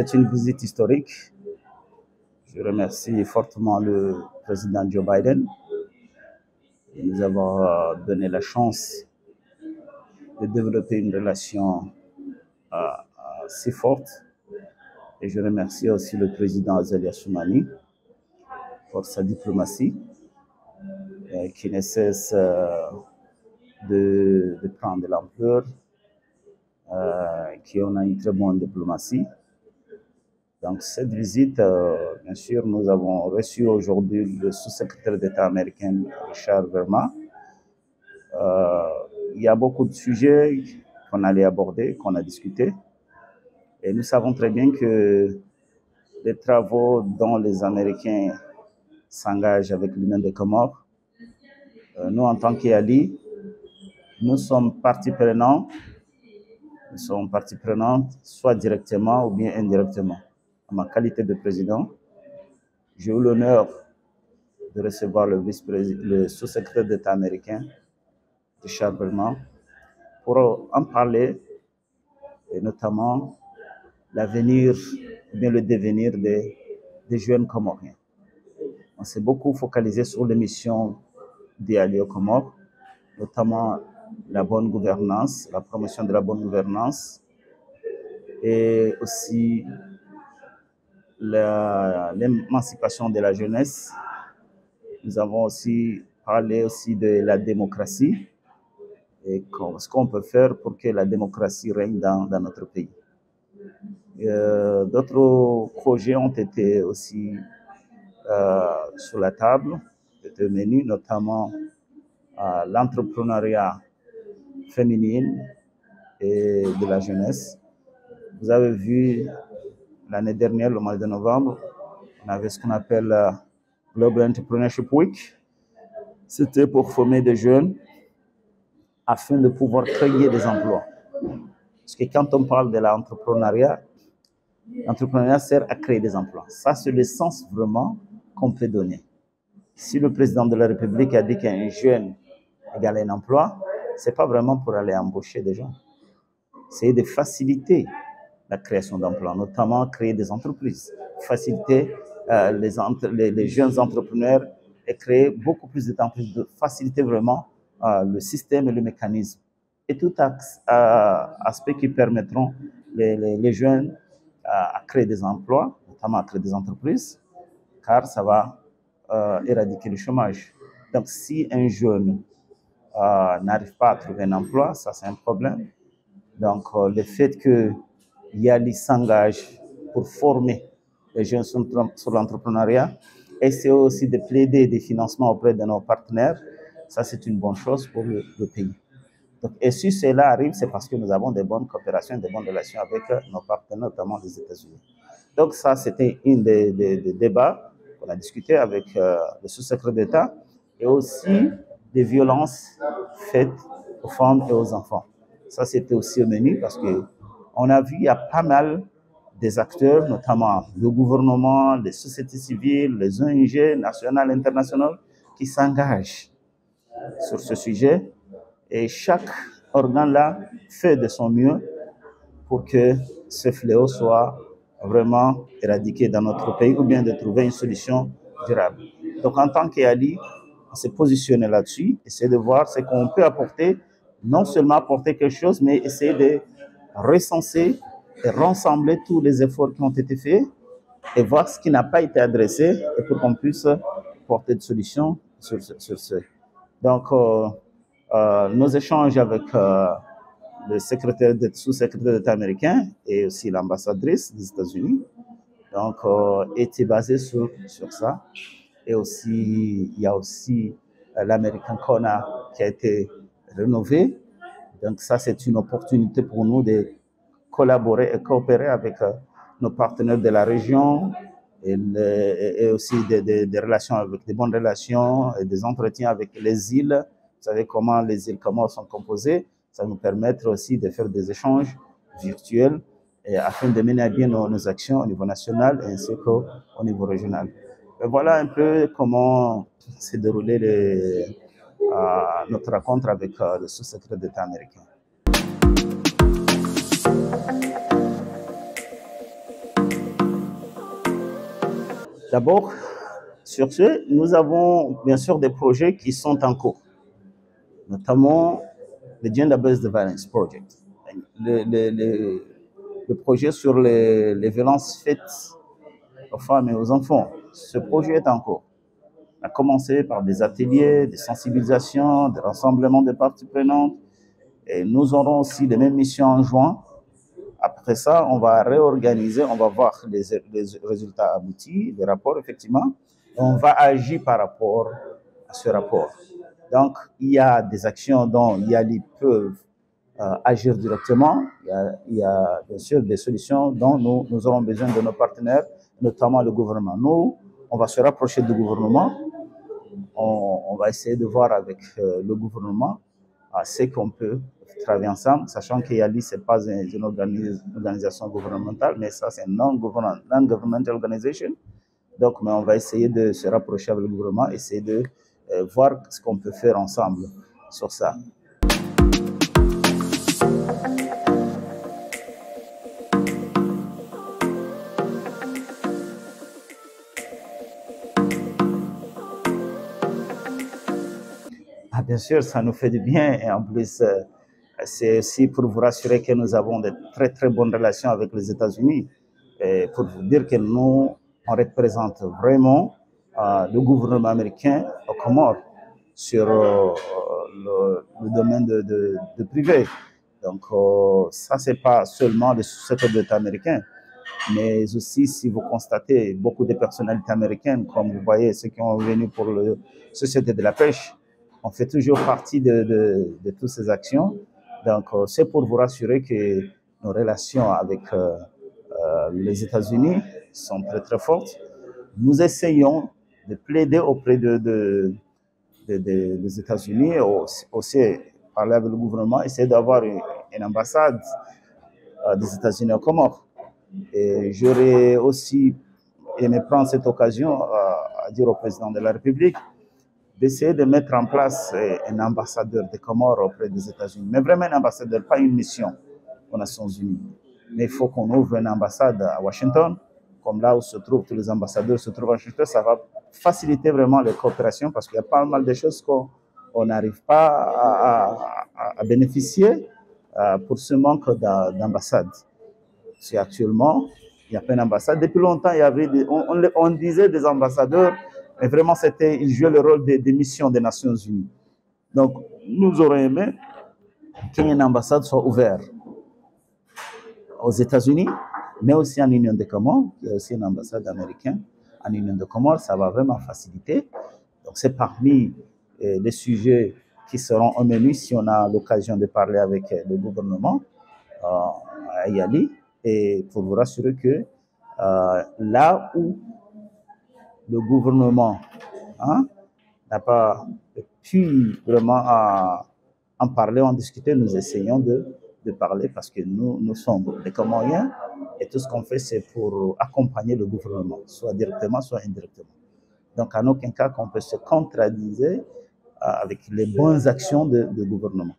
C'est une visite historique. Je remercie fortement le président Joe Biden de nous avoir donné la chance de développer une relation si forte. Et je remercie aussi le président Azali Assoumani pour sa diplomatie qui ne cesse de prendre de l'ampleur, qui en a une très bonne diplomatie. Donc cette visite, bien sûr, nous avons reçu aujourd'hui le sous-secrétaire d'État américain Richard Verma. Il y a beaucoup de sujets qu'on allait aborder, qu'on a discuté. Et nous savons très bien que les travaux dont les Américains s'engagent avec l'Union des Comores, nous, en tant qu'EALI, nous sommes partie prenante. Nous sommes partie prenante, soit directement ou bien indirectement. En ma qualité de président, j'ai eu l'honneur de recevoir le sous-secrétaire d'État américain, Richard Verma, pour en parler, et notamment l'avenir, ou bien le devenir des jeunes Comoriens. On s'est beaucoup focalisé sur les missions d'EALI aux Comores, notamment la bonne gouvernance, la promotion de la bonne gouvernance, et aussi l'émancipation de la jeunesse. Nous avons aussi parlé aussi de la démocratie et ce qu'on peut faire pour que la démocratie règne dans notre pays. D'autres projets ont été aussi sur la table, étaient au menu, notamment l'entrepreneuriat féminin et de la jeunesse. Vous avez vu l'année dernière, le mois de novembre, on avait ce qu'on appelle Global Entrepreneurship Week. C'était pour former des jeunes afin de pouvoir créer des emplois. Parce que quand on parle de l'entrepreneuriat, l'entrepreneuriat sert à créer des emplois. Ça, c'est le sens vraiment qu'on peut donner. Si le président de la République a dit qu'un jeune égale un emploi, ce n'est pas vraiment pour aller embaucher des gens. C'est de faciliter la création d'emplois, notamment créer des entreprises, faciliter les jeunes entrepreneurs et créer beaucoup plus d'entreprises, de faciliter vraiment le système et le mécanisme. Et tout aspect qui permettront les jeunes à créer des emplois, notamment à créer des entreprises, car ça va éradiquer le chômage. Donc si un jeune n'arrive pas à trouver un emploi, ça c'est un problème. Donc le fait que YALI s'engage pour former les jeunes sur l'entrepreneuriat, essayer aussi de plaider des financements auprès de nos partenaires, ça c'est une bonne chose pour le pays. Donc, et si cela arrive, c'est parce que nous avons de bonnes coopérations, de bonnes relations avec nos partenaires, notamment les États-Unis. Donc ça, c'était un des débats qu'on a discuté avec le sous-secrétaire d'État, et aussi des violences faites aux femmes et aux enfants. Ça, c'était aussi au menu parce qu'on a vu, il y a pas mal des acteurs, notamment le gouvernement, les sociétés civiles, les ONG nationales, internationales, qui s'engagent sur ce sujet. Et chaque organe là fait de son mieux pour que ce fléau soit vraiment éradiqué dans notre pays ou bien de trouver une solution durable. Donc en tant qu'EALI, on s'est positionné là-dessus, essayer de voir ce qu'on peut apporter, non seulement apporter quelque chose, mais essayer de recenser et rassembler tous les efforts qui ont été faits et voir ce qui n'a pas été adressé et pour qu'on puisse porter des solutions sur ce. Donc, nos échanges avec le sous-secrétaire d'État américain et aussi l'ambassadrice des États-Unis donc, étaient basés sur ça. Et aussi, il y a aussi l'American Corner qui a été rénové. Donc, ça, c'est une opportunité pour nous de collaborer et coopérer avec nos partenaires de la région et aussi des relations avec des bonnes relations et des entretiens avec les îles. Vous savez comment les îles Comores sont composées. Ça nous permettre aussi de faire des échanges virtuels et afin de mener à bien nos actions au niveau national ainsi qu'au niveau régional. Et voilà un peu comment s'est déroulé notre rencontre avec le sous-secrétaire d'État américain. D'abord, sur ce, nous avons bien sûr des projets qui sont en cours, notamment le Gender Based Violence Project, le projet sur les violences faites aux femmes et aux enfants. Ce projet est en cours. On a commencé par des ateliers, des sensibilisations, des rassemblements de parties prenantes. Et nous aurons aussi les mêmes missions en juin. Après ça, on va réorganiser, on va voir les résultats aboutis, les rapports, effectivement, et on va agir par rapport à ce rapport. Donc, il y a des actions dont YALI peuvent agir directement. Il y a bien sûr des solutions dont nous aurons besoin de nos partenaires, notamment le gouvernement. Nous, on va se rapprocher du gouvernement. On va essayer de voir avec le gouvernement ce qu'on peut travailler ensemble, sachant que YALI, ce n'est pas une organisation gouvernementale, mais ça, c'est une non-governmental organization. Donc, mais on va essayer de se rapprocher avec le gouvernement, essayer de voir ce qu'on peut faire ensemble sur ça. Ah, bien sûr, ça nous fait du bien et en plus, c'est aussi pour vous rassurer que nous avons de très très bonnes relations avec les États-Unis et pour vous dire que nous, on représente vraiment le gouvernement américain aux Comores sur le domaine de privé. Donc, ça, c'est pas seulement le secteur d'État américain, mais aussi, si vous constatez, beaucoup de personnalités américaines, comme vous voyez, ceux qui ont venu pour la Société de la pêche, on fait toujours partie de toutes ces actions. Donc, c'est pour vous rassurer que nos relations avec les États-Unis sont très, très fortes. Nous essayons de plaider auprès des États-Unis, aussi parler avec le gouvernement, essayer d'avoir une ambassade des États-Unis aux Comores. Et j'aurais aussi aimé prendre cette occasion à dire au président de la République d'essayer de mettre en place un ambassadeur des Comores auprès des États-Unis. Mais vraiment un ambassadeur, pas une mission aux Nations Unies. Mais il faut qu'on ouvre une ambassade à Washington, comme là où se trouvent tous les ambassadeurs se trouvent à Washington. Ça va faciliter vraiment les coopérations parce qu'il y a pas mal de choses qu'on n'arrive pas à bénéficier pour ce manque d'ambassade. C'est actuellement, il n'y a pas d'ambassade. Depuis longtemps, il y avait on disait des ambassadeurs, mais vraiment, ils jouaient le rôle des missions des Nations Unies. Donc, nous aurions aimé qu'une ambassade soit ouverte aux États-Unis, mais aussi en Union des Comores. Il y a aussi une ambassade américaine en Union des Comores. Ça va vraiment faciliter. Donc, c'est parmi les sujets qui seront au menu si on a l'occasion de parler avec le gouvernement à YALI. Et pour vous rassurer que là où le gouvernement n'a pas pu vraiment en parler, en discuter, nous essayons de parler parce que nous sommes des Comoriens et tout ce qu'on fait, c'est pour accompagner le gouvernement, soit directement, soit indirectement. Donc, en aucun cas qu'on peut se contradire avec les bonnes actions du gouvernement.